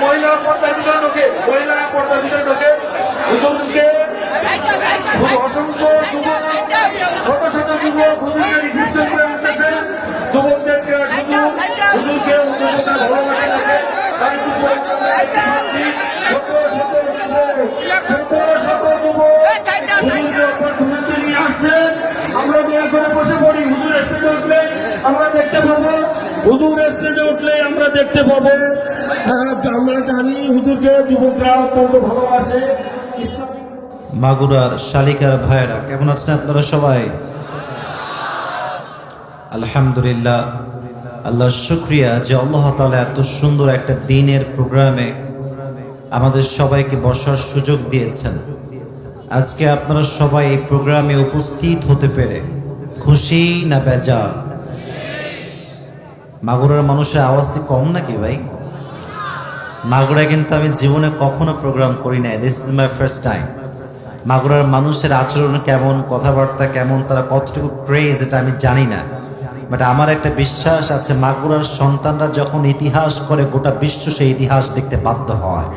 মহিলা পর্দা ভিতরে ঢোকে, মহিলা পর্দা ভিতরে ঢোকে, হুজুরকে অসংখ্য যুবক, ছোট ছোট যুবক হুজুরকে রিসিপশন করে আসতেছে, যুবকদেরকে হুজুরকে হুজুরদের ভালোবাসা থাকে, তাই ছোট ছোট যুবক হুজুরকে ওপর ধুমতে নিয়ে আসছেন। আমরা দয়া করে বসে পড়ি। হুজুর স্টেজে উঠলে আমরা দেখতে পাবো, হুজুর স্টেজে উঠলে আমরা দেখতে পাবো। আমরা জানি হুজুরকে যুবকরা অত্যন্ত ভালোবাসে। মাগুরার শালিকার ভাইয়েরা কেমন আছেন আপনারা সবাই? আলহামদুলিল্লাহ, আল্লাহর শুকরিয়া যে আল্লাহ তাআলা এত সুন্দর একটা দিনের প্রোগ্রামে আমাদের সবাইকে বসার সুযোগ দিয়েছেন। আজকে আপনারা সবাই এই প্রোগ্রামে উপস্থিত হতে পেরে খুশি না বেজার? মাগুরার মানুষের আওয়াজ কি কম নাকি ভাই? মাগুরায় কিন্তু আমি জীবনে কখনো প্রোগ্রাম করি নাই, this is my first time. মাগুরার মানুষের আচরণ কেমন, কথাবার্তা কেমন, তারা কতটুকু ক্রেজ এটা আমি জানি না, বাট আমার একটা বিশ্বাস আছে মাগুরার সন্তানরা যখন ইতিহাস করে গোটা বিশ্ব সেই ইতিহাস দেখতে বাধ্য হয়।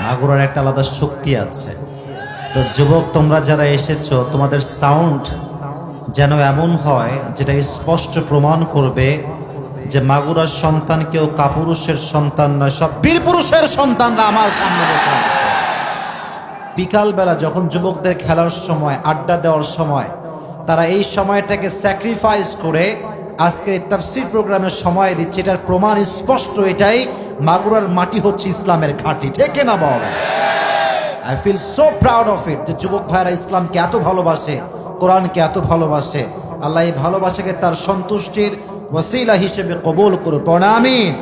মাগুরার একটা আলাদা শক্তি আছে। তো যুবক তোমরা যারা এসেছো, তোমাদের সাউন্ড যেন এমন হয় যেটা স্পষ্ট প্রমাণ করবে যে মাগুরার সন্তান কেউ কাপুরুষের সন্তান নয়, সব বীর পুরুষের সন্তানরা আমার সামনে বসে আছে। বিকালবেলা যখন যুবকদের খেলার সময়, আড্ডা দেওয়ার সময়, তারা এই সময়টাকে স্যাক্রিফাইস করে আজকের তাফসীর প্রোগ্রামের সময় দিচ্ছে। এটার প্রমাণ স্পষ্ট এটাই, মাগুরার মাটি হচ্ছে ইসলামের ঘাঁটি, ঠিক না বল? I feel so proud of it যে যুবক ভাইরা ইসলামকে এত ভালোবাসে, কোরআনকে এত ভালোবাসে। আল্লাহ এই ভালোবাসাকে তার সন্তুষ্টির ওসিলা হিসেবে কবুল করুন। আমিন।